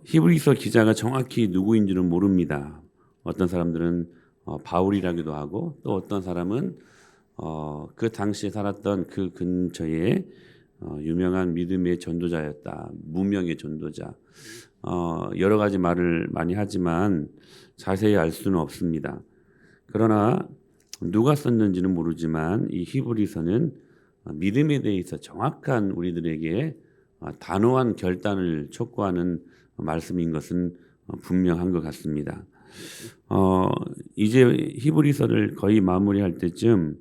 히브리서 기자가 정확히 누구인지는 모릅니다. 어떤 사람들은 바울이라기도 하고, 또 어떤 사람은 그 당시에 살았던 그 근처에 유명한 믿음의 전도자였다, 무명의 전도자. 여러 가지 말을 많이 하지만 자세히 알 수는 없습니다. 그러나 누가 썼는지는 모르지만 이 히브리서는 믿음에 대해서 정확한 우리들에게 단호한 결단을 촉구하는 말씀인 것은 분명한 것 같습니다. 이제 히브리서를 거의 마무리할 때쯤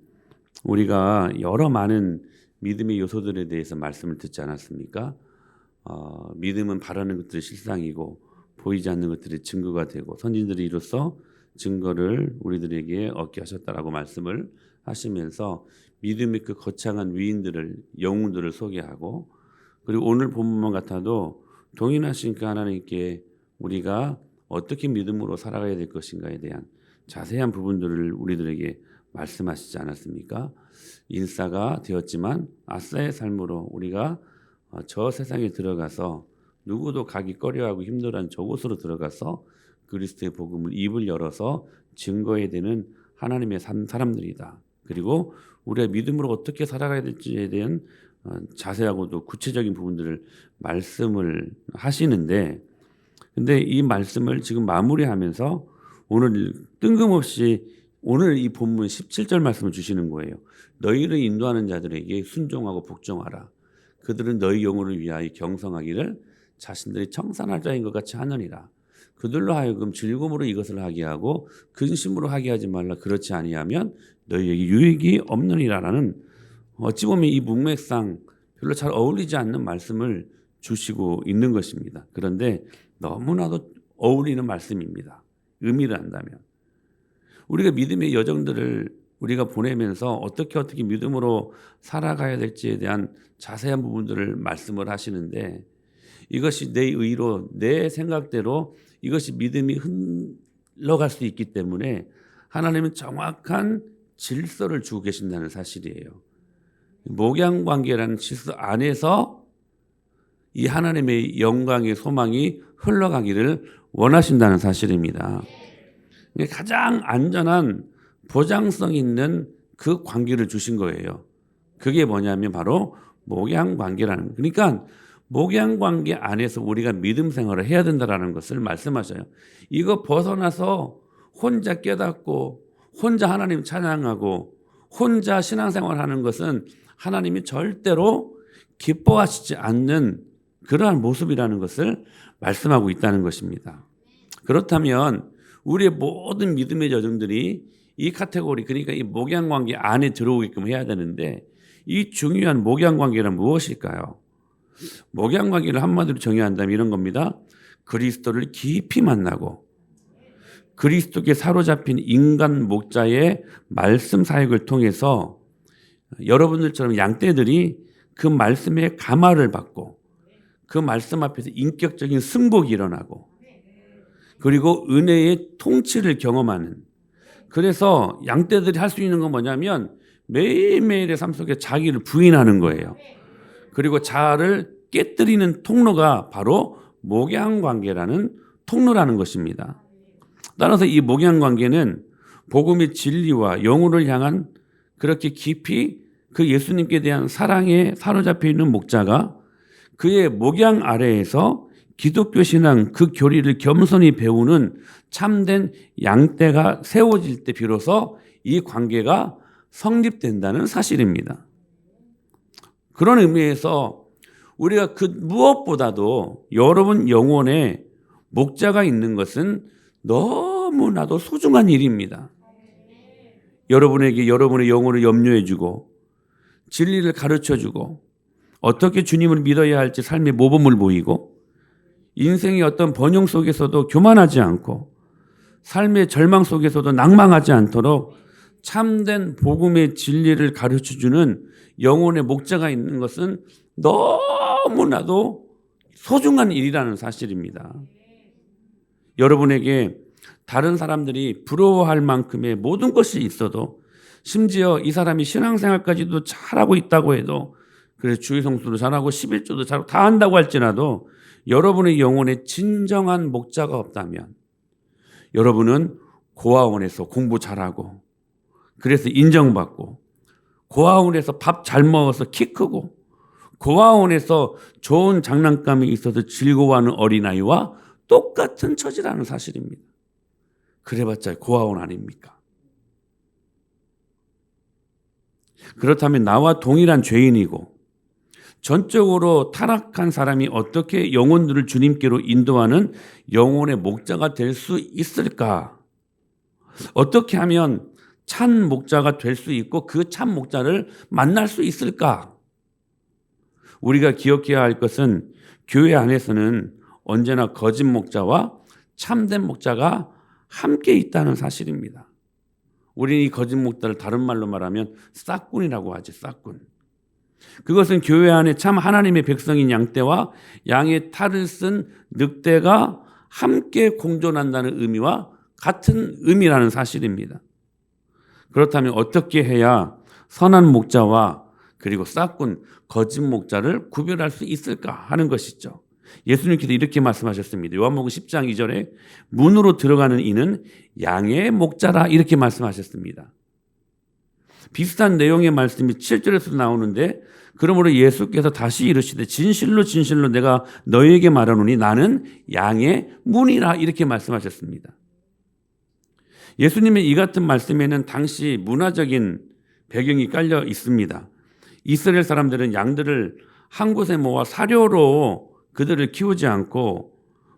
우리가 여러 많은 믿음의 요소들에 대해서 말씀을 듣지 않았습니까? 믿음은 바라는 것들의 실상이고 보이지 않는 것들의 증거가 되고 선진들이 이로써 증거를 우리들에게 얻게 하셨다라고 말씀을 하시면서 믿음의 그 거창한 위인들을, 영웅들을 소개하고, 그리고 오늘 본문만 같아도 동일하신 그 하나님께 우리가 어떻게 믿음으로 살아가야 될 것인가에 대한 자세한 부분들을 우리들에게 말씀하시지 않았습니까? 인싸가 되었지만 아싸의 삶으로 우리가 저 세상에 들어가서 누구도 가기 꺼려하고 힘들어하는 저곳으로 들어가서 그리스도의 복음을 입을 열어서 증거해야 되는 하나님의 사람들이다. 그리고 우리가 믿음으로 어떻게 살아가야 될지에 대한 자세하고도 구체적인 부분들을 말씀을 하시는데, 근데 이 말씀을 지금 마무리하면서 오늘 뜬금없이 오늘 이 본문 17절 말씀을 주시는 거예요. 너희를 인도하는 자들에게 순종하고 복종하라. 그들은 너희 영혼을 위하여 경성하기를 자신들이 청산할 자인 것 같이 하느니라. 그들로 하여금 즐거움으로 이것을 하게 하고 근심으로 하게 하지 말라. 그렇지 아니하면 너희에게 유익이 없느니라라는, 어찌 보면 이 문맥상 별로 잘 어울리지 않는 말씀을 주시고 있는 것입니다. 그런데 너무나도 어울리는 말씀입니다. 의미를 안다면. 우리가 믿음의 여정들을 우리가 보내면서 어떻게 믿음으로 살아가야 될지에 대한 자세한 부분들을 말씀을 하시는데, 이것이 내 의로, 내 생각대로 이것이 믿음이 흘러갈 수 있기 때문에 하나님은 정확한 질서를 주고 계신다는 사실이에요. 목양관계라는 질서 안에서 이 하나님의 영광의 소망이 흘러가기를 원하신다는 사실입니다. 가장 안전한 보장성 있는 그 관계를 주신 거예요. 그게 뭐냐면 바로 목양관계라는 거예요. 그러니까 목양관계 안에서 우리가 믿음 생활을 해야 된다는 것을 말씀하셔요. 이거 벗어나서 혼자 깨닫고 혼자 하나님 찬양하고 혼자 신앙생활하는 것은 하나님이 절대로 기뻐하시지 않는 그러한 모습이라는 것을 말씀하고 있다는 것입니다. 그렇다면 우리의 모든 믿음의 여정들이 이 카테고리, 그러니까 이 목양관계 안에 들어오게끔 해야 되는데, 이 중요한 목양관계는 무엇일까요? 목양관계를 한마디로 정의한다면 이런 겁니다. 그리스도를 깊이 만나고 그리스도께 사로잡힌 인간 목자의 말씀 사역을 통해서 여러분들처럼 양떼들이 그 말씀의 감화를 받고 그 말씀 앞에서 인격적인 승복이 일어나고 그리고 은혜의 통치를 경험하는, 그래서 양떼들이 할 수 있는 건 뭐냐면 매일매일의 삶 속에 자기를 부인하는 거예요. 그리고 자아를 깨뜨리는 통로가 바로 목양관계라는 통로라는 것입니다. 따라서 이 목양관계는 복음의 진리와 영혼을 향한 그렇게 깊이 그 예수님께 대한 사랑에 사로잡혀 있는 목자가 그의 목양 아래에서 기독교 신앙 그 교리를 겸손히 배우는 참된 양떼가 세워질 때 비로소 이 관계가 성립된다는 사실입니다. 그런 의미에서 우리가 그 무엇보다도 여러분 영혼에 목자가 있는 것은 너무나도 소중한 일입니다. 여러분에게 여러분의 영혼을 염려해주고 진리를 가르쳐주고 어떻게 주님을 믿어야 할지 삶의 모범을 보이고 인생의 어떤 번영 속에서도 교만하지 않고 삶의 절망 속에서도 낭망하지 않도록 참된 복음의 진리를 가르쳐주는 영혼의 목자가 있는 것은 너무나도 소중한 일이라는 사실입니다. 여러분에게 다른 사람들이 부러워할 만큼의 모든 것이 있어도, 심지어 이 사람이 신앙생활까지도 잘하고 있다고 해도, 그래서 주의 성수도 잘하고 11조도 잘하고 다 한다고 할지라도 여러분의 영혼에 진정한 목자가 없다면 여러분은 고아원에서 공부 잘하고 그래서 인정받고 고아원에서 밥 잘 먹어서 키 크고 고아원에서 좋은 장난감이 있어서 즐거워하는 어린아이와 똑같은 처지라는 사실입니다. 그래봤자 고아원 아닙니까? 그렇다면 나와 동일한 죄인이고 전적으로 타락한 사람이 어떻게 영혼들을 주님께로 인도하는 영혼의 목자가 될 수 있을까? 어떻게 하면 참 목자가 될 수 있고 그 참 목자를 만날 수 있을까? 우리가 기억해야 할 것은 교회 안에서는 언제나 거짓 목자와 참된 목자가 함께 있다는 사실입니다. 우리는 이 거짓 목자를 다른 말로 말하면 싹군이라고 하지, 싹군. 그것은 교회 안에 참 하나님의 백성인 양떼와 양의 탈을 쓴 늑대가 함께 공존한다는 의미와 같은 의미라는 사실입니다. 그렇다면 어떻게 해야 선한 목자와 그리고 싹군, 거짓 목자를 구별할 수 있을까 하는 것이죠. 예수님께서 이렇게 말씀하셨습니다. 요한복음 10장 2절에 문으로 들어가는 이는 양의 목자라 이렇게 말씀하셨습니다. 비슷한 내용의 말씀이 7절에서 나오는데 그러므로 예수께서 다시 이르시되 진실로 진실로 내가 너희에게 말하노니 나는 양의 문이라 이렇게 말씀하셨습니다. 예수님의 이 같은 말씀에는 당시 문화적인 배경이 깔려 있습니다. 이스라엘 사람들은 양들을 한 곳에 모아 사료로 그들을 키우지 않고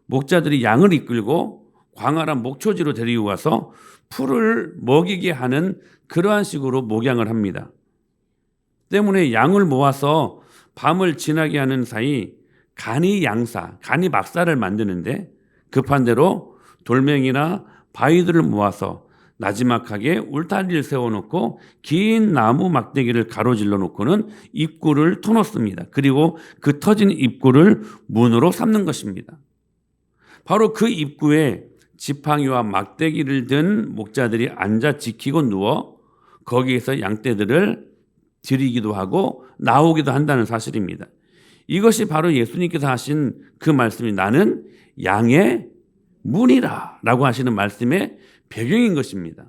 목자들이 양을 이끌고 광활한 목초지로 데리고 가서 풀을 먹이게 하는 그러한 식으로 목양을 합니다. 때문에 양을 모아서 밤을 지나게 하는 사이 간이 양사, 간이 막사를 만드는데 급한 대로 돌멩이나 바위들을 모아서 나지막하게 울타리를 세워놓고 긴 나무 막대기를 가로질러 놓고는 입구를 터놓습니다. 그리고 그 터진 입구를 문으로 삼는 것입니다. 바로 그 입구에 지팡이와 막대기를 든 목자들이 앉아 지키고 누워 거기에서 양떼들을 들이기도 하고 나오기도 한다는 사실입니다. 이것이 바로 예수님께서 하신 그 말씀이 나는 양의 문이라 라고 하시는 말씀의 배경인 것입니다.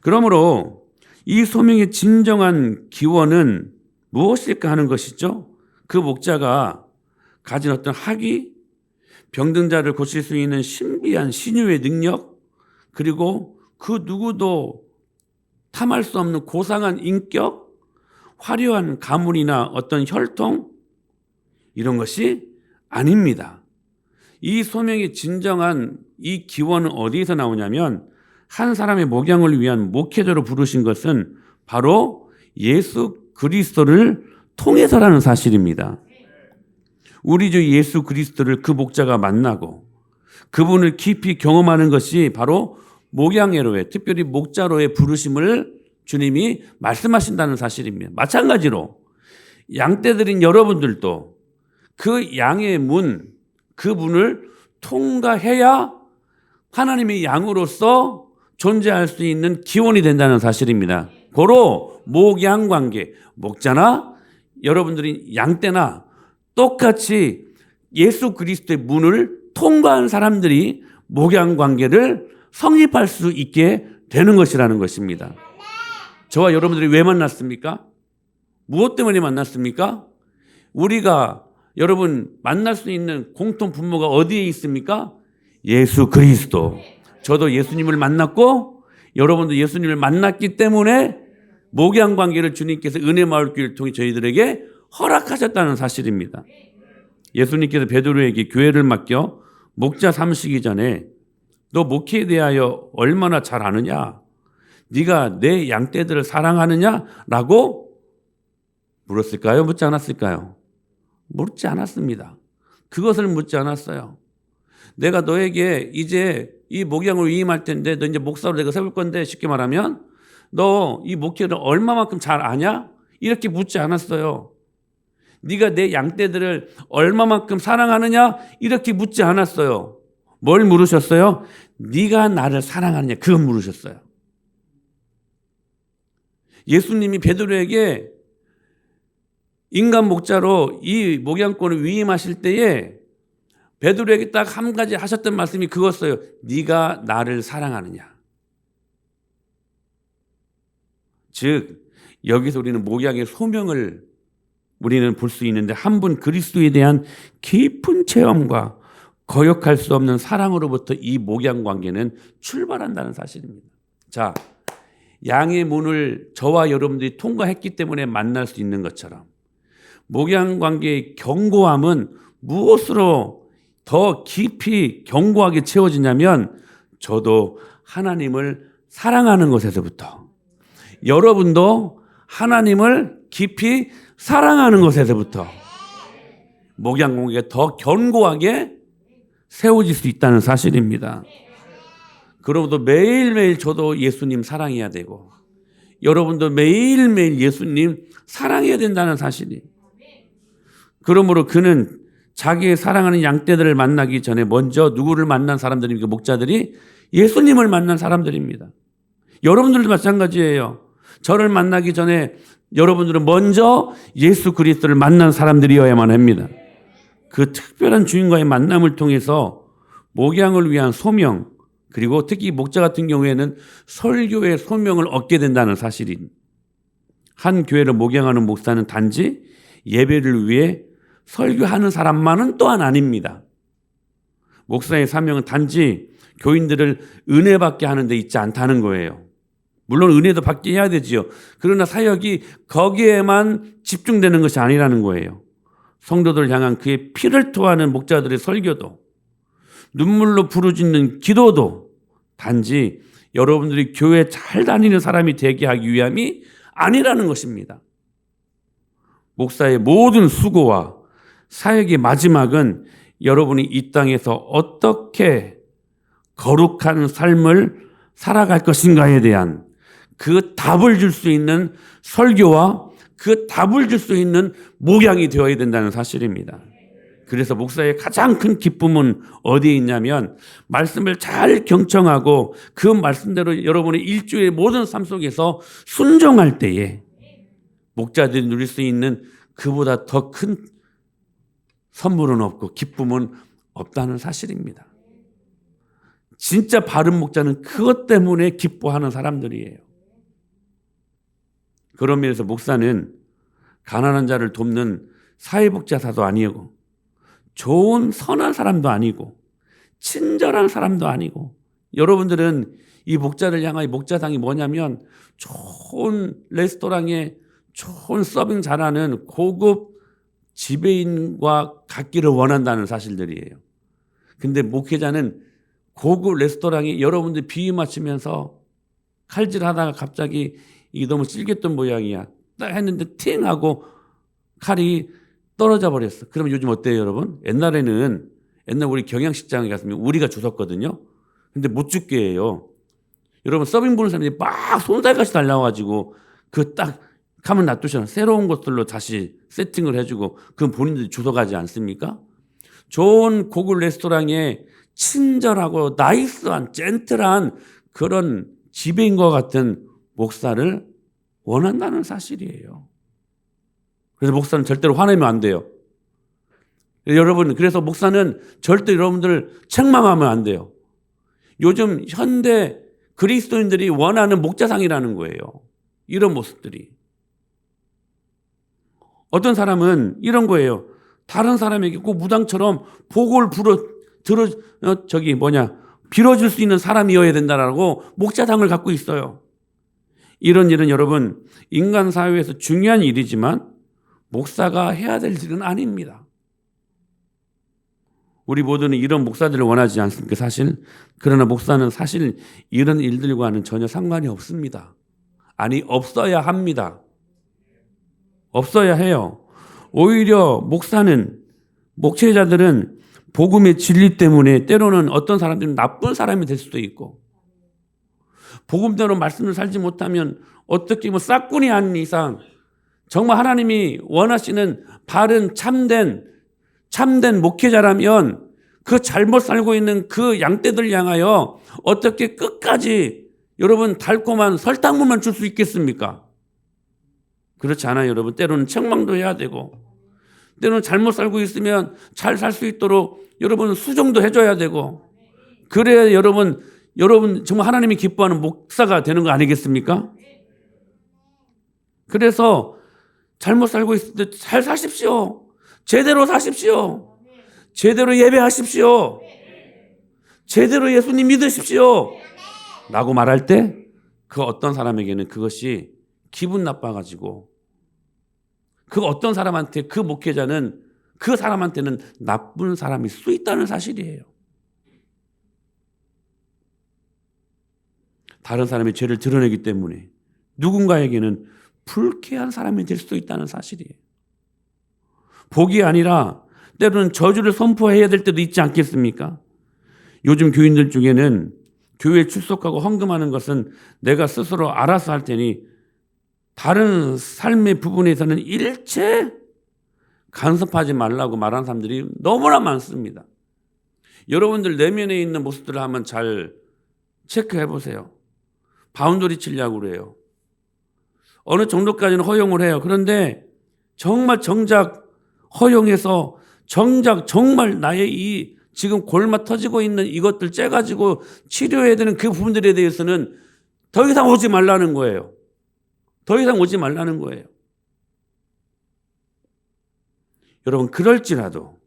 그러므로 이 소명의 진정한 기원은 무엇일까 하는 것이죠. 그 목자가 가진 어떤 학위, 병든 자를 고칠 수 있는 신비한 신유의 능력, 그리고 그 누구도 탐할 수 없는 고상한 인격, 화려한 가문이나 어떤 혈통, 이런 것이 아닙니다. 이 소명의 진정한 이 기원은 어디에서 나오냐면 한 사람의 목양을 위한 목회자로 부르신 것은 바로 예수 그리스도를 통해서라는 사실입니다. 우리 주 예수 그리스도를 그 목자가 만나고 그분을 깊이 경험하는 것이 바로 목양회로의, 특별히 목자로의 부르심을 주님이 말씀하신다는 사실입니다. 마찬가지로 양떼들인 여러분들도 그 양의 문, 그 문을 통과해야 하나님의 양으로서 존재할 수 있는 기원이 된다는 사실입니다. 고로 목양관계, 목자나 여러분들이 양떼나 똑같이 예수 그리스도의 문을 통과한 사람들이 목양관계를 성립할 수 있게 되는 것이라는 것입니다. 저와 여러분들이 왜 만났습니까? 무엇 때문에 만났습니까? 우리가 여러분 만날 수 있는 공통 분모가 어디에 있습니까? 예수 그리스도. 저도 예수님을 만났고 여러분도 예수님을 만났기 때문에 목양관계를 주님께서 은혜마을교회를 통해 저희들에게 허락하셨다는 사실입니다. 예수님께서 베드로에게 교회를 맡겨 목자 삼으시기 전에 너 목회에 대하여 얼마나 잘 아느냐? 네가 내 양떼들을 사랑하느냐? 라고 물었을까요? 묻지 않았을까요? 묻지 않았습니다. 그것을 묻지 않았어요. 내가 너에게 이제 이 목양을 위임할 텐데 너 이제 목사로 내가 세울 건데 쉽게 말하면 너 이 목회를 얼마만큼 잘 아냐? 이렇게 묻지 않았어요. 네가 내 양떼들을 얼마만큼 사랑하느냐? 이렇게 묻지 않았어요. 뭘 물으셨어요? 네가 나를 사랑하느냐? 그걸 물으셨어요. 예수님이 베드로에게 인간 목자로 이 목양권을 위임하실 때에 베드로에게 딱 한 가지 하셨던 말씀이 그거였어요. 네가 나를 사랑하느냐. 즉 여기서 우리는 목양의 소명을 우리는 볼 수 있는데, 한 분 그리스도에 대한 깊은 체험과 거역할 수 없는 사랑으로부터 이 목양 관계는 출발한다는 사실입니다. 자, 양의 문을 저와 여러분들이 통과했기 때문에 만날 수 있는 것처럼, 목양 관계의 견고함은 무엇으로 더 깊이 견고하게 채워지냐면, 저도 하나님을 사랑하는 것에서부터, 여러분도 하나님을 깊이 사랑하는 것에서부터 목양 관계가 더 견고하게 세워질 수 있다는 사실입니다. 그러므로 매일매일 저도 예수님 사랑해야 되고, 여러분도 매일매일 예수님 사랑해야 된다는 사실이. 그러므로 그는 자기의 사랑하는 양떼들을 만나기 전에 먼저 누구를 만난 사람들입니까? 목자들이 예수님을 만난 사람들입니다. 여러분들도 마찬가지예요. 저를 만나기 전에 여러분들은 먼저 예수 그리스도를 만난 사람들이어야만 합니다. 그 특별한 주인과의 만남을 통해서 목양을 위한 소명, 그리고 특히 목자 같은 경우에는 설교의 소명을 얻게 된다는 사실인, 한 교회를 목양하는 목사는 단지 예배를 위해 설교하는 사람만은 또한 아닙니다. 목사의 사명은 단지 교인들을 은혜받게 하는 데 있지 않다는 거예요. 물론 은혜도 받게 해야 되지요. 그러나 사역이 거기에만 집중되는 것이 아니라는 거예요. 성도들 향한 그의 피를 토하는 목자들의 설교도, 눈물로 부르짖는 기도도 단지 여러분들이 교회 잘 다니는 사람이 되게 하기 위함이 아니라는 것입니다. 목사의 모든 수고와 사역의 마지막은 여러분이 이 땅에서 어떻게 거룩한 삶을 살아갈 것인가에 대한 그 답을 줄 수 있는 설교와 그 답을 줄 수 있는 목양이 되어야 된다는 사실입니다. 그래서 목사의 가장 큰 기쁨은 어디에 있냐면, 말씀을 잘 경청하고 그 말씀대로 여러분의 일주일의 모든 삶 속에서 순종할 때에 목자들이 누릴 수 있는 그보다 더 큰 선물은 없고 기쁨은 없다는 사실입니다. 진짜 바른 목자는 그것 때문에 기뻐하는 사람들이에요. 그런 면에서 목사는 가난한 자를 돕는 사회복지사도 아니고, 좋은 선한 사람도 아니고, 친절한 사람도 아니고, 여러분들은 이 목자를 향하여 목자상이 뭐냐면 좋은 레스토랑에 좋은 서빙 잘하는 고급 지배인과 같기를 원한다는 사실들이에요. 근데 목회자는 고급 레스토랑에 여러분들 비위 맞추면서 칼질하다가 갑자기 이게 너무 질겼던 모양이야, 딱 했는데 팅 하고 칼이 떨어져 버렸어. 그러면 요즘 어때요, 여러분? 옛날 우리 경양식장에 갔으면 우리가 주웠거든요. 근데 못 죽게 해요. 여러분, 서빙 보는 사람들이 막 손살같이 달려와가지고 그 딱 가면 놔두셔. 새로운 것들로 다시 세팅을 해주고, 그건 본인들이 주워가지 않습니까? 좋은 고급 레스토랑에 친절하고 나이스한 젠틀한 그런 지배인과 같은 목사를 원한다는 사실이에요. 그래서 목사는 절대로 화내면 안 돼요. 여러분, 그래서 목사는 절대 여러분들 책망하면 안 돼요. 요즘 현대 그리스도인들이 원하는 목자상이라는 거예요. 이런 모습들이. 어떤 사람은 이런 거예요. 다른 사람에게 꼭 무당처럼 복을 빌어줄 수 있는 사람이어야 된다라고 목자상을 갖고 있어요. 이런 일은 여러분, 인간 사회에서 중요한 일이지만 목사가 해야 될 일은 아닙니다. 우리 모두는 이런 목사들을 원하지 않습니까, 사실? 그러나 목사는 사실 이런 일들과는 전혀 상관이 없습니다. 아니, 없어야 합니다. 없어야 해요. 오히려 목회자들은 복음의 진리 때문에 때로는 어떤 사람들은 나쁜 사람이 될 수도 있고, 복음대로 말씀을 살지 못하면 어떻게 싹군이 아닌 이상 정말 하나님이 원하시는 바른 참된 목회자라면 그 잘못 살고 있는 그 양떼들 향하여 어떻게 끝까지 여러분 달콤한 설탕물만 줄 수 있겠습니까? 그렇지 않아요, 여러분. 때로는 책망도 해야 되고, 때로는 잘못 살고 있으면 잘 살 수 있도록 여러분 수정도 해줘야 되고, 그래야 여러분 정말 하나님이 기뻐하는 목사가 되는 거 아니겠습니까? 그래서 잘못 살고 있을 때 잘 사십시오. 제대로 사십시오. 제대로 예배하십시오. 제대로 예수님 믿으십시오. 라고 말할 때 그 어떤 사람에게는 그것이 기분 나빠가지고, 그 어떤 사람한테, 그 목회자는 그 사람한테는 나쁜 사람일 수 있다는 사실이에요. 다른 사람의 죄를 드러내기 때문에 누군가에게는 불쾌한 사람이 될 수도 있다는 사실이에요. 복이 아니라 때로는 저주를 선포해야 될 때도 있지 않겠습니까? 요즘 교인들 중에는 교회에 출석하고 헌금하는 것은 내가 스스로 알아서 할 테니 다른 삶의 부분에서는 일체 간섭하지 말라고 말하는 사람들이 너무나 많습니다. 여러분들 내면에 있는 모습들을 한번 잘 체크해 보세요. 바운더리 치려고 그래요. 어느 정도까지는 허용을 해요. 그런데 정말 정작 허용해서 정말 나의 이 지금 골마 터지고 있는 이것들 째가지고 치료해야 되는 그 부분들에 대해서는 더 이상 오지 말라는 거예요. 더 이상 오지 말라는 거예요. 여러분, 그럴지라도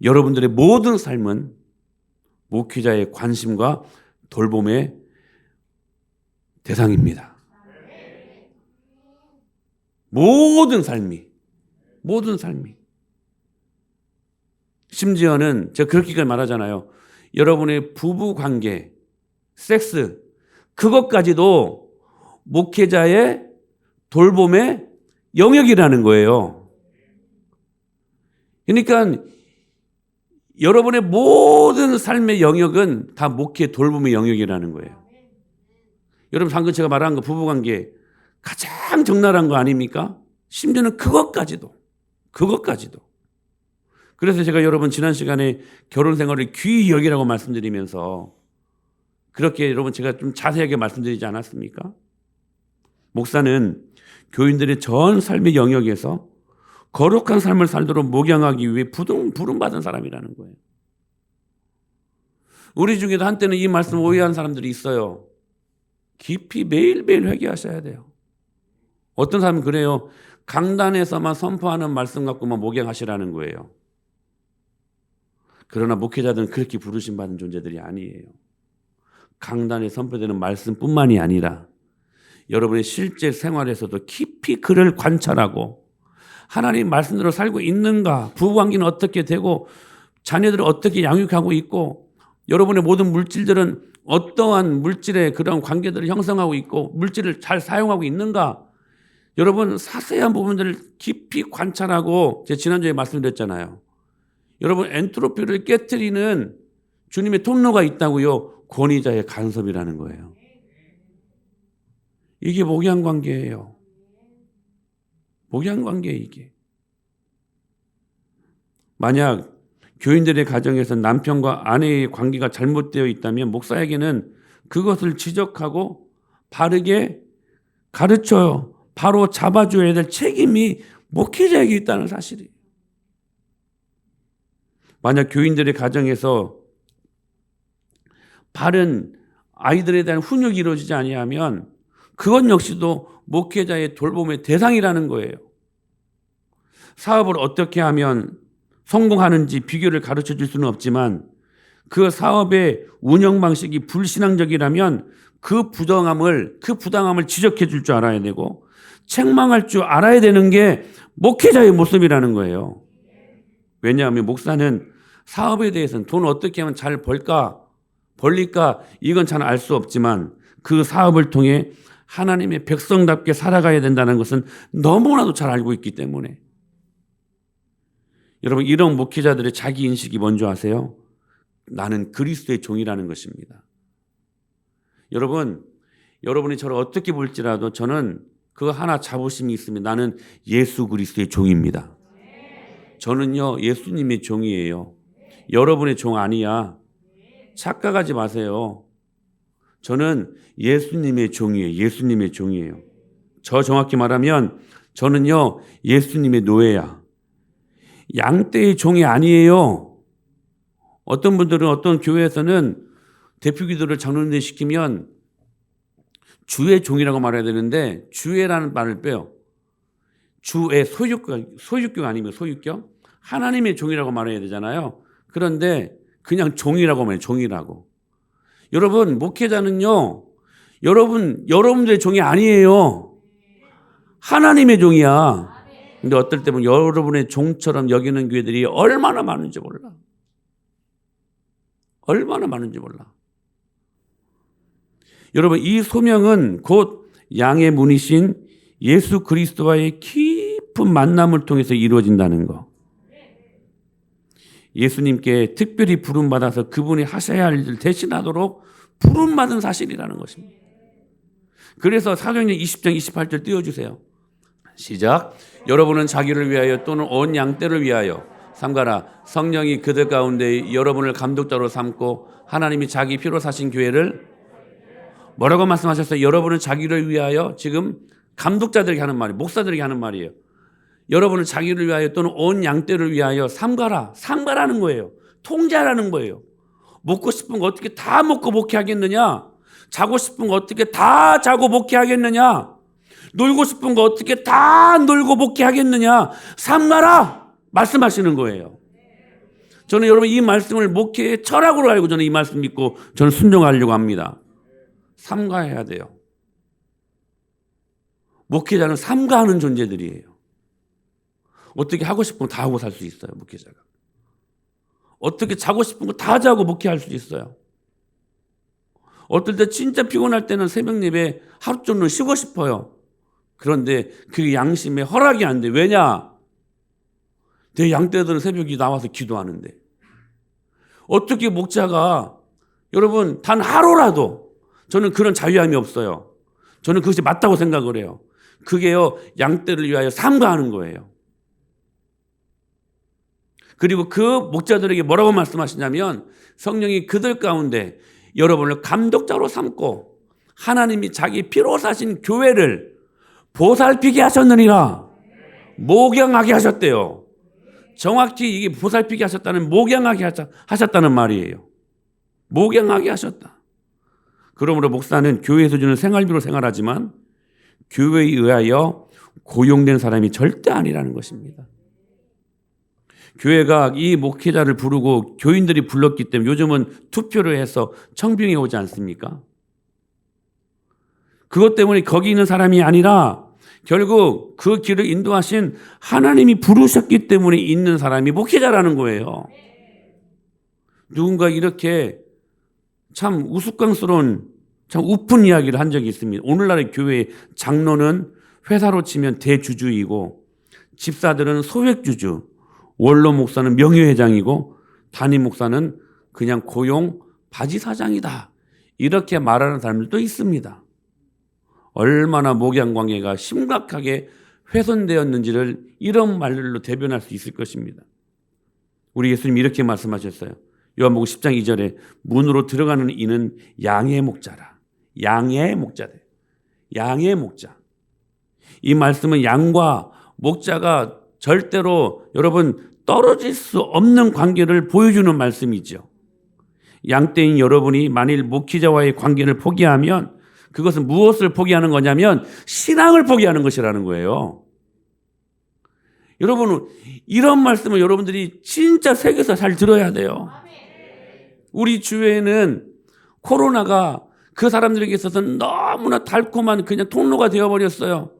여러분들의 모든 삶은 목회자의 관심과 돌봄의 대상입니다. 모든 삶이. 심지어는 제가 그렇게까지 말하잖아요. 여러분의 부부 관계, 섹스, 그것까지도 목회자의 돌봄의 영역이라는 거예요. 그러니까 여러분의 모든 삶의 영역은 다 목회 돌봄의 영역이라는 거예요. 여러분 방금 제가 말한 거 부부관계 가장 적나라한 거 아닙니까? 심지어는 그것까지도. 그래서 제가 여러분 지난 시간에 결혼 생활을 귀히 여기라고 말씀드리면서 그렇게 여러분 제가 좀 자세하게 말씀드리지 않았습니까? 목사는 교인들의 전 삶의 영역에서 거룩한 삶을 살도록 목양하기 위해 부름받은 사람이라는 거예요. 우리 중에도 한때는 이 말씀 오해한 사람들이 있어요. 깊이 매일매일 회개하셔야 돼요. 어떤 사람은 그래요. 강단에서만 선포하는 말씀 갖고만 목양하시라는 거예요. 그러나 목회자들은 그렇게 부르심 받은 존재들이 아니에요. 강단에 선포되는 말씀뿐만이 아니라 여러분의 실제 생활에서도 깊이 그를 관찰하고 하나님 말씀대로 살고 있는가, 부부관계는 어떻게 되고 자녀들을 어떻게 양육하고 있고 여러분의 모든 물질들은 어떠한 물질의 그런 관계들을 형성하고 있고 물질을 잘 사용하고 있는가, 여러분 사소한 부분들을 깊이 관찰하고 제가 지난주에 말씀드렸잖아요. 여러분 엔트로피를 깨트리는 주님의 통로가 있다고요. 권위자의 간섭이라는 거예요. 이게 목양관계예요. 목양관계예요, 이게. 만약 교인들의 가정에서 남편과 아내의 관계가 잘못되어 있다면 목사에게는 그것을 지적하고 바르게 가르쳐요. 바로 잡아줘야 될 책임이 목회자에게 있다는 사실이에요. 만약 교인들의 가정에서 바른 아이들에 대한 훈육이 이루어지지 아니하면 그것 역시도 목회자의 돌봄의 대상이라는 거예요. 사업을 어떻게 하면 성공하는지 비결을 가르쳐 줄 수는 없지만 그 사업의 운영 방식이 불신앙적이라면 그 부당함을 지적해 줄 줄 알아야 되고 책망할 줄 알아야 되는 게 목회자의 모습이라는 거예요. 왜냐하면 목사는 사업에 대해서는 돈 어떻게 하면 잘 벌릴까 이건 잘 알 수 없지만 그 사업을 통해 하나님의 백성답게 살아가야 된다는 것은 너무나도 잘 알고 있기 때문에 여러분 이런 목회자들의 자기 인식이 뭔지 아세요? 나는 그리스도의 종이라는 것입니다. 여러분이 저를 어떻게 볼지라도 저는 그거 하나 자부심이 있습니다. 나는 예수 그리스도의 종입니다. 저는요 예수님의 종이에요. 여러분의 종 아니야. 착각하지 마세요. 저는 예수님의 종이에요. 저 정확히 말하면 저는요, 예수님의 노예야. 양떼의 종이 아니에요. 어떤 분들은 어떤 교회에서는 대표 기도를 장로님들 시키면 주의 종이라고 말해야 되는데 주의라는 말을 빼요. 주의 소유격 아니면 소유격? 하나님의 종이라고 말해야 되잖아요. 그런데 그냥 종이라고 말해요. 종이라고. 여러분, 목회자는요, 여러분들의 종이 아니에요. 하나님의 종이야. 근데 어떨 때 보면 여러분의 종처럼 여기는 교회들이 얼마나 많은지 몰라. 얼마나 많은지 몰라. 여러분, 이 소명은 곧 양의 문이신 예수 그리스도와의 깊은 만남을 통해서 이루어진다는 거. 예수님께 특별히 부름받아서 그분이 하셔야 할 일을 대신하도록 부름받은 사실이라는 것입니다. 그래서 사도행전 20장 28절 띄워주세요. 시작. 여러분은 자기를 위하여 또는 온 양떼를 위하여 삼가라. 성령이 그들 가운데 여러분을 감독자로 삼고 하나님이 자기 피로 사신 교회를 뭐라고 말씀하셨어요? 여러분은 자기를 위하여, 지금 감독자들에게 하는 말이에요. 목사들에게 하는 말이에요. 여러분은 자기를 위하여 또는 온 양떼를 위하여 삼가라. 삼가라는 거예요. 통제하라는 거예요. 먹고 싶은 거 어떻게 다 먹고 목회하겠느냐? 자고 싶은 거 어떻게 다 자고 목회하겠느냐? 놀고 싶은 거 어떻게 다 놀고 목회하겠느냐? 삼가라 말씀하시는 거예요. 저는 여러분 이 말씀을 목회의 철학으로 알고 저는 이 말씀 믿고 저는 순종하려고 합니다. 삼가해야 돼요. 목회자는 삼가하는 존재들이에요. 어떻게 하고 싶은 거 다 하고 살 수 있어요, 목회자가. 어떻게 자고 싶은 거 다 자고 목회할 수 있어요. 어떨 때 진짜 피곤할 때는 새벽 예배 하루 종일 쉬고 싶어요. 그런데 그 양심에 허락이 안 돼. 왜냐? 내 양떼들은 새벽에 나와서 기도하는데. 어떻게 목자가, 여러분, 단 하루라도 저는 그런 자유함이 없어요. 저는 그것이 맞다고 생각을 해요. 그게요, 양떼를 위하여 삼가하는 거예요. 그리고 그 목자들에게 뭐라고 말씀하시냐면 성령이 그들 가운데 여러분을 감독자로 삼고 하나님이 자기 피로 사신 교회를 보살피게 하셨느니라. 목양하게 하셨대요. 정확히 이게 보살피게 하셨다는 목양하게 하셨다는 말이에요. 목양하게 하셨다. 그러므로 목사는 교회에서 주는 생활비로 생활하지만 교회에 의하여 고용된 사람이 절대 아니라는 것입니다. 교회가 이 목회자를 부르고 교인들이 불렀기 때문에 요즘은 투표를 해서 청빙에 오지 않습니까? 그것 때문에 거기 있는 사람이 아니라 결국 그 길을 인도하신 하나님이 부르셨기 때문에 있는 사람이 목회자라는 거예요. 누군가 이렇게 참 우스꽝스러운, 참 우픈 이야기를 한 적이 있습니다. 오늘날의 교회의 장로는 회사로 치면 대주주이고 집사들은 소액주주, 원로 목사는 명예회장이고 담임 목사는 그냥 고용 바지사장이다. 이렇게 말하는 사람들도 있습니다. 얼마나 목양관계가 심각하게 훼손되었는지를 이런 말들로 대변할 수 있을 것입니다. 우리 예수님이 이렇게 말씀하셨어요. 요한복음 10장 2절에 문으로 들어가는 이는 양의 목자라. 양의 목자래. 양의 목자. 이 말씀은 양과 목자가 절대로 여러분 떨어질 수 없는 관계를 보여주는 말씀이죠. 양떼인 여러분이 만일 목회자와의 관계를 포기하면 그것은 무엇을 포기하는 거냐면 신앙을 포기하는 것이라는 거예요. 여러분, 이런 말씀을 여러분들이 진짜 새겨서 잘 들어야 돼요. 우리 주위에는 코로나가 그 사람들에게 있어서는 너무나 달콤한 그냥 통로가 되어버렸어요.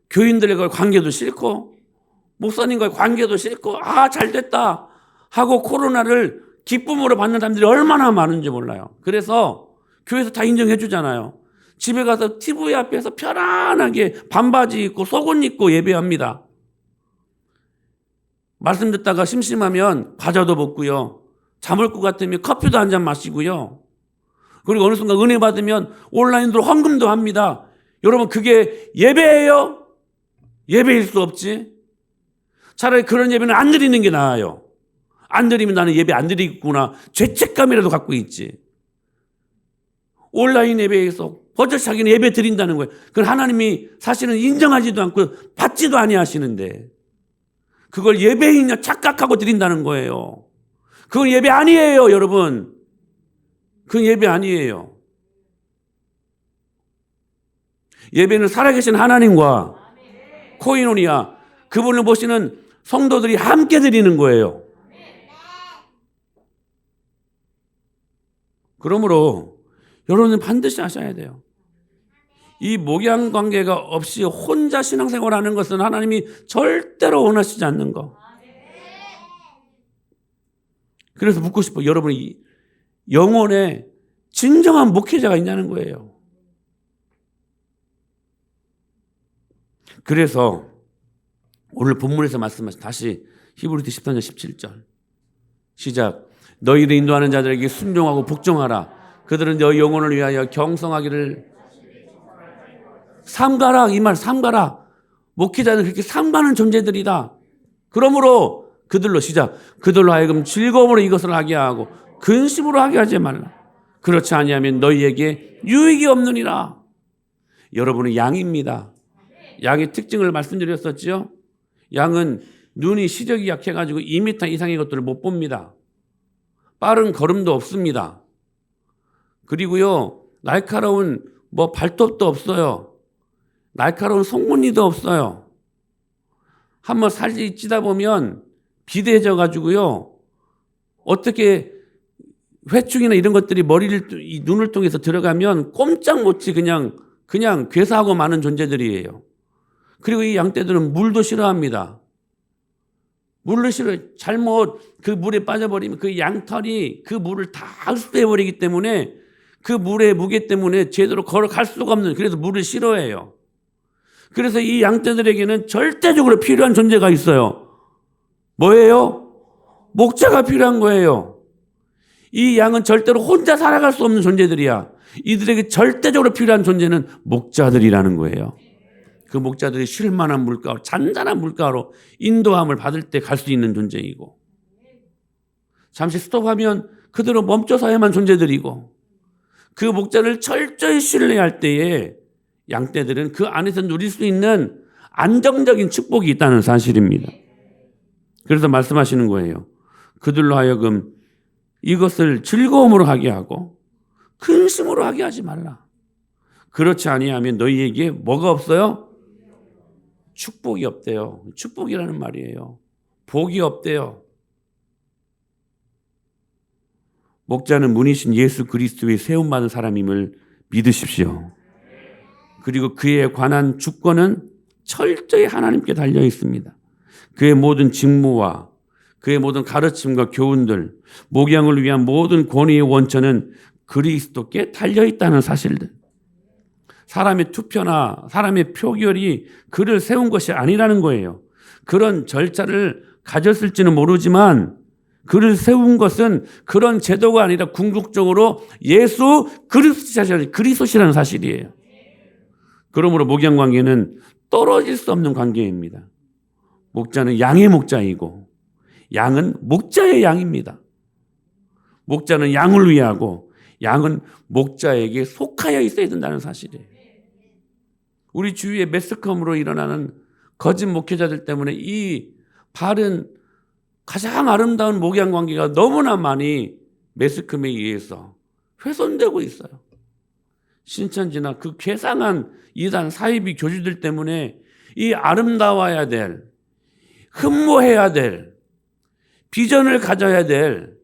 교인들과의 관계도 싫고 목사님과의 관계도 싫고 잘됐다 하고 코로나를 기쁨으로 받는 사람들이 얼마나 많은지 몰라요. 그래서 교회에서 다 인정해 주잖아요. 집에 가서 TV 앞에서 편안하게 반바지 입고 속옷 입고 예배합니다. 말씀 듣다가 심심하면 과자도 먹고요. 잠올 것 같으면 커피도 한 잔 마시고요. 그리고 어느 순간 은혜 받으면 온라인으로 헌금도 합니다. 여러분, 그게 예배예요? 예배일 수 없지. 차라리 그런 예배는 안 드리는 게 나아요. 안 드리면 나는 예배 안 드리겠구나 죄책감이라도 갖고 있지. 온라인 예배에서 어차피 자기는 예배 드린다는 거예요. 그걸 하나님이 사실은 인정하지도 않고 받지도 아니하시는데 그걸 예배이냐 착각하고 드린다는 거예요. 그건 예배 아니에요, 여러분. 그건 예배 아니에요. 예배는 살아계신 하나님과 코이노니아, 그분을 보시는 성도들이 함께 드리는 거예요. 그러므로 여러분은 반드시 아셔야 돼요. 이 목양 관계가 없이 혼자 신앙생활하는 것은 하나님이 절대로 원하시지 않는 거. 그래서 묻고 싶어요. 여러분이 영혼에 진정한 목회자가 있냐는 거예요. 그래서 오늘 본문에서 말씀하신 다시 히브리서 13장 17절 시작. 너희를 인도하는 자들에게 순종하고 복종하라. 그들은 너희 영혼을 위하여 경성하기를 삼가라. 이 말 삼가라. 목회자는 그렇게 삼가는 존재들이다. 그러므로 그들로 시작. 그들로 하여금 즐거움으로 이것을 하게 하고 근심으로 하게 하지 말라. 그렇지 아니하면 너희에게 유익이 없느니라. 여러분은 양입니다. 양의 특징을 말씀드렸었죠. 양은 눈이 시력이 약해가지고 2m 이상의 것들을 못 봅니다. 빠른 걸음도 없습니다. 그리고요, 날카로운 발톱도 없어요. 날카로운 송곳니도 없어요. 한번 살이 찌다 보면 비대해져 가지고요, 어떻게 회충이나 이런 것들이 이 눈을 통해서 들어가면 꼼짝 못지 그냥 괴사하고 마는 존재들이에요. 그리고 이 양떼들은 물도 싫어합니다. 물을 싫어해요. 잘못 그 물에 빠져버리면 그 양털이 그 물을 다 흡수해버리기 때문에 그 물의 무게 때문에 제대로 걸어갈 수가 없는, 그래서 물을 싫어해요. 그래서 이 양떼들에게는 절대적으로 필요한 존재가 있어요. 뭐예요? 목자가 필요한 거예요. 이 양은 절대로 혼자 살아갈 수 없는 존재들이야. 이들에게 절대적으로 필요한 존재는 목자들이라는 거예요. 그 목자들이 쉴 만한 물가로, 잔잔한 물가로 인도함을 받을 때 갈 수 있는 존재이고, 잠시 스톱하면 그대로 멈춰서야만 존재들이고, 그 목자를 철저히 신뢰할 때에 양떼들은 그 안에서 누릴 수 있는 안정적인 축복이 있다는 사실입니다. 그래서 말씀하시는 거예요. 그들로 하여금 이것을 즐거움으로 하게 하고 근심으로 하게 하지 말라. 그렇지 아니하면 너희에게 뭐가 없어요? 축복이 없대요. 축복이라는 말이에요. 복이 없대요. 목자는 문이신 예수 그리스도의 세움받은 사람임을 믿으십시오. 그리고 그에 관한 주권은 철저히 하나님께 달려 있습니다. 그의 모든 직무와 그의 모든 가르침과 교훈들, 목양을 위한 모든 권위의 원천은 그리스도께 달려 있다는 사실들. 사람의 투표나 사람의 표결이 그를 세운 것이 아니라는 거예요. 그런 절차를 가졌을지는 모르지만 그를 세운 것은 그런 제도가 아니라 궁극적으로 예수 그리스도시라는 사실이에요. 그러므로 목양 관계는 떨어질 수 없는 관계입니다. 목자는 양의 목자이고 양은 목자의 양입니다. 목자는 양을 위하고 양은 목자에게 속하여 있어야 된다는 사실이에요. 우리 주위에 매스컴으로 일어나는 거짓 목회자들 때문에 이 바른 가장 아름다운 목양 관계가 너무나 많이 매스컴에 의해서 훼손되고 있어요. 신천지나 그 괴상한 이단 사이비 교주들 때문에 이 아름다워야 될, 흠모해야 될, 비전을 가져야 될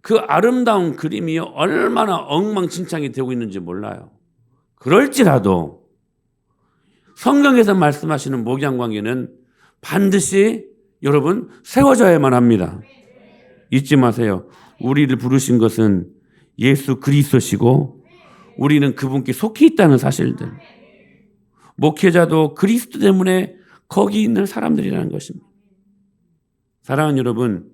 그 아름다운 그림이 얼마나 엉망진창이 되고 있는지 몰라요. 그럴지라도 성경에서 말씀하시는 목양관계는 반드시 여러분 세워져야만 합니다. 잊지 마세요. 우리를 부르신 것은 예수 그리스도시고 우리는 그분께 속해 있다는 사실들. 목회자도 그리스도 때문에 거기 있는 사람들이라는 것입니다. 사랑하는 여러분,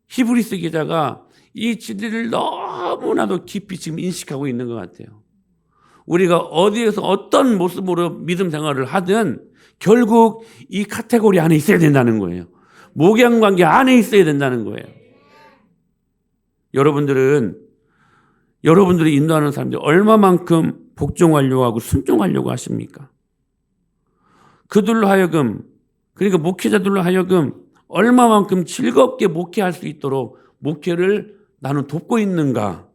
히브리서 기자가 이 진리를 너무나도 깊이 지금 인식하고 있는 것 같아요. 우리가 어디에서 어떤 모습으로 믿음 생활을 하든 결국 이 카테고리 안에 있어야 된다는 거예요. 목양관계 안에 있어야 된다는 거예요. 여러분들이 인도하는 사람들이 얼마만큼 복종하려고 하고 순종하려고 하십니까? 그들로 하여금, 그러니까 목회자들로 하여금 얼마만큼 즐겁게 목회할 수 있도록 목회를 나는 돕고 있는가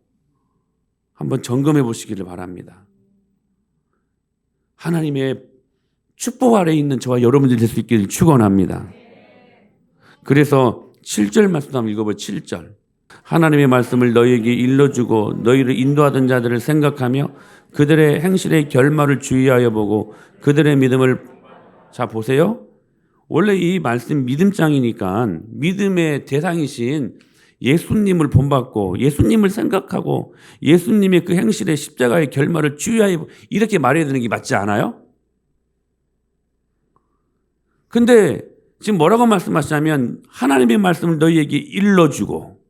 한번 점검해 보시기를 바랍니다. 하나님의 축복 아래에 있는 저와 여러분들이 될 수 있기를 축원합니다. 그래서 7절 말씀 한번 읽어봐요. 7절. 하나님의 말씀을 너희에게 일러주고 너희를 인도하던 자들을 생각하며 그들의 행실의 결말을 주의하여 보고 그들의 믿음을, 자 보세요. 원래 이 말씀 믿음장이니까 믿음의 대상이신 예수님을 본받고 예수님을 생각하고 예수님의 그 행실의 십자가의 결말을 주의하여, 이렇게 말해야 되는 게 맞지 않아요? 근데 지금 뭐라고 말씀하시냐면 하나님의 말씀을 너희에게 일러주고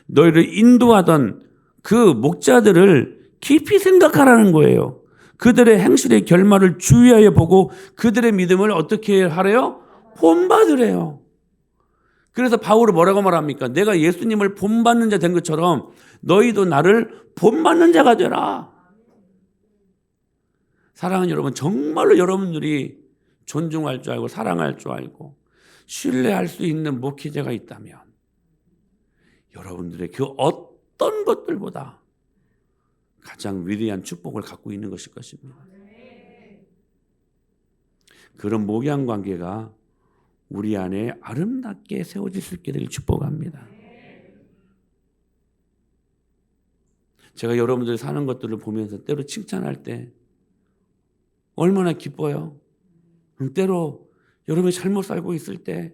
너희를 인도하던 그 목자들을 깊이 생각하라는 거예요. 그들의 행실의 결말을 주의하여 보고 그들의 믿음을 어떻게 하래요? 본받으래요. 그래서 바울은 뭐라고 말합니까? 내가 예수님을 본받는 자 된 것처럼 너희도 나를 본받는 자가 되라. 사랑하는 여러분, 정말로 여러분들이 존중할 줄 알고 사랑할 줄 알고 신뢰할 수 있는 목회자가 있다면 여러분들의 그 어떤 것들보다 가장 위대한 축복을 갖고 있는 것일 것입니다. 그런 목양 관계가 우리 안에 아름답게 세워질 수 있게 되길 축복합니다. 제가 여러분들이 사는 것들을 보면서 때로 칭찬할 때 얼마나 기뻐요. 때로 여러분이 잘못 살고 있을 때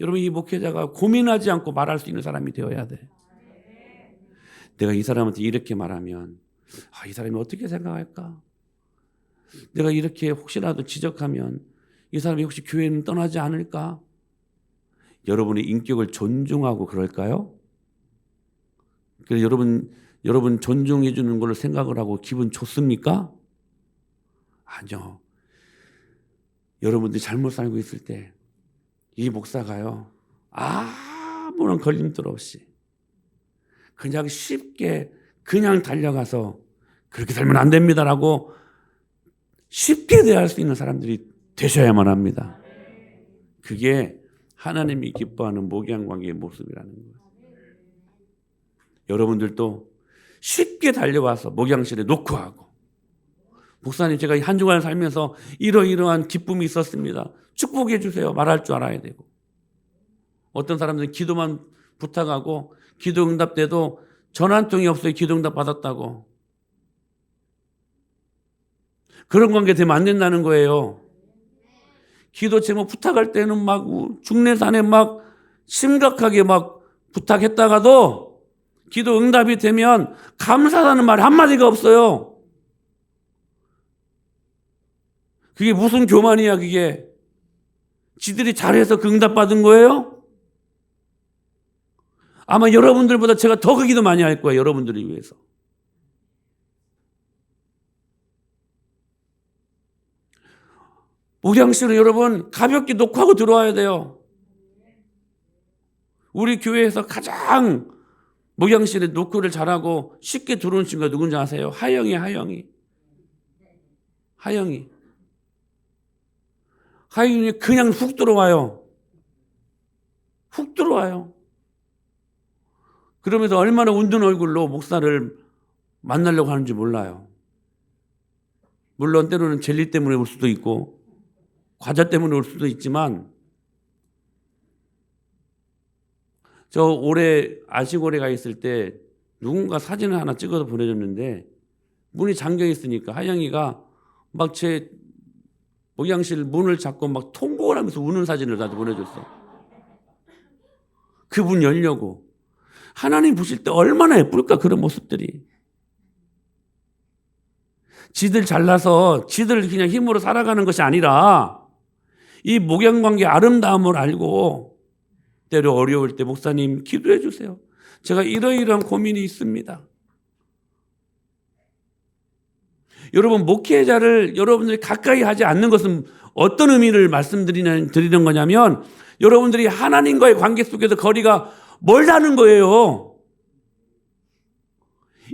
여러분 이 목회자가 고민하지 않고 말할 수 있는 사람이 되어야 돼. 내가 이 사람한테 이렇게 말하면 이 사람이 어떻게 생각할까? 내가 이렇게 혹시라도 지적하면 이 사람이 혹시 교회는 떠나지 않을까? 여러분의 인격을 존중하고 그럴까요? 그래서 여러분 존중해 주는 걸로 생각을 하고 기분 좋습니까? 아니요. 여러분들이 잘못 살고 있을 때 이 목사가요, 아무런 걸림돌 없이 그냥 쉽게 그냥 달려가서 그렇게 살면 안 됩니다라고 쉽게 대할 수 있는 사람들이 되셔야만 합니다. 그게 하나님이 기뻐하는 목양 관계의 모습이라는 거예요. 여러분들도 쉽게 달려와서 목양실에 놓고 하고, 목사님 제가 한 주간 살면서 이러이러한 기쁨이 있었습니다. 축복해 주세요. 말할 줄 알아야 되고. 어떤 사람들은 기도만 부탁하고 기도 응답 때도 전화 한 통이 없어요. 기도 응답 받았다고. 그런 관계 되면 안 된다는 거예요. 기도 제목 부탁할 때는 막 중내산에 막 심각하게 막 부탁했다가도 기도 응답이 되면 감사하다는 말 한마디가 없어요. 그게 무슨 교만이야 그게. 지들이 잘해서 그 응답 받은 거예요? 아마 여러분들보다 제가 더 그 기도 많이 할 거예요. 여러분들을 위해서. 목양실은 여러분 가볍게 녹화하고 들어와야 돼요. 우리 교회에서 가장 목양실에 녹화를 잘하고 쉽게 들어오는 친구가 누군지 아세요? 하영이. 하영이 그냥 훅 들어와요. 그러면서 얼마나 웃는 얼굴로 목사를 만나려고 하는지 몰라요. 물론 때로는 젤리 때문에 올 수도 있고 과자 때문에 올 수도 있지만, 저 올해 아시골에 가 있을 때 누군가 사진을 하나 찍어서 보내줬는데 문이 잠겨 있으니까 하영이가 막 제 목양실 문을 잡고 막 통곡을 하면서 우는 사진을 나한테 보내줬어. 그 문 열려고. 하나님 보실 때 얼마나 예쁠까 그런 모습들이. 지들 잘나서 지들 그냥 힘으로 살아가는 것이 아니라 이 목양관계 아름다움을 알고 때로 어려울 때 목사님 기도해 주세요. 제가 이러이러한 고민이 있습니다. 여러분 목회자를 여러분들이 가까이 하지 않는 것은 어떤 의미를 말씀드리는 거냐면 여러분들이 하나님과의 관계 속에서 거리가 멀다는 거예요.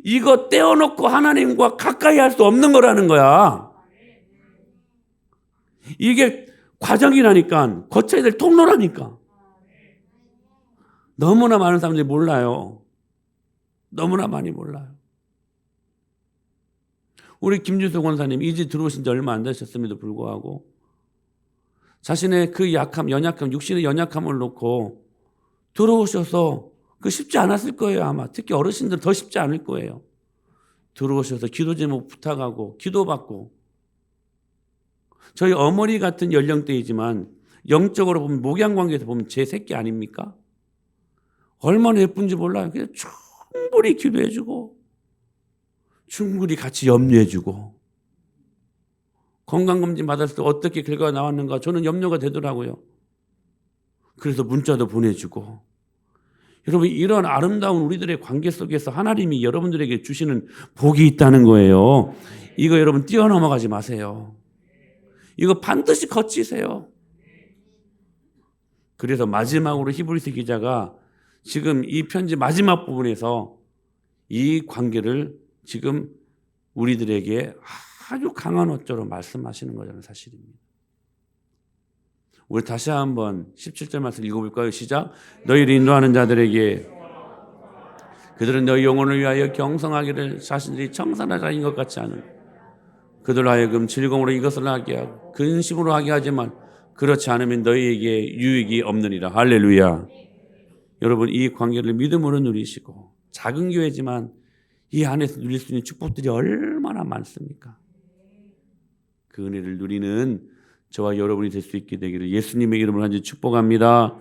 이거 떼어놓고 하나님과 가까이 할 수 없는 거라는 거야. 이게 과정이라니까, 거쳐야 될 통로라니까. 너무나 많은 사람들이 몰라요. 너무나 많이 몰라요. 우리 김주석 원사님 이제 들어오신 지 얼마 안 되셨음에도 불구하고 자신의 그 약함, 연약함, 육신의 연약함을 놓고 들어오셔서 그 쉽지 않았을 거예요. 아마 특히 어르신들 더 쉽지 않을 거예요. 들어오셔서 기도 제목 부탁하고 기도받고, 저희 어머니 같은 연령대이지만 영적으로 보면, 목양관계에서 보면 제 새끼 아닙니까? 얼마나 예쁜지 몰라요. 그냥 충분히 기도해주고 충분히 같이 염려해주고, 건강검진 받았을 때 어떻게 결과가 나왔는가 저는 염려가 되더라고요. 그래서 문자도 보내주고. 여러분, 이런 아름다운 우리들의 관계 속에서 하나님이 여러분들에게 주시는 복이 있다는 거예요. 이거 여러분 뛰어넘어가지 마세요. 이거 반드시 거치세요. 그래서 마지막으로 히브리서 기자가 지금 이 편지 마지막 부분에서 이 관계를 지금 우리들에게 아주 강한 어조로 말씀하시는 거잖아요. 사실입니다. 우리 다시 한번 17절 말씀 읽어볼까요? 시작. 너희를 인도하는 자들에게 그들은 너희 영혼을 위하여 경성하기를 자신들이 청산한 자인 것 같지 않은 그들로 하여금 즐거움으로 이것을 하게 하고 근심으로 하게 하지만 그렇지 않으면 너희에게 유익이 없느니라. 할렐루야. 여러분, 이 관계를 믿음으로 누리시고, 작은 교회지만 이 안에서 누릴 수 있는 축복들이 얼마나 많습니까? 그 은혜를 누리는 저와 여러분이 될 수 있게 되기를 예수님의 이름으로 간절히 축복합니다.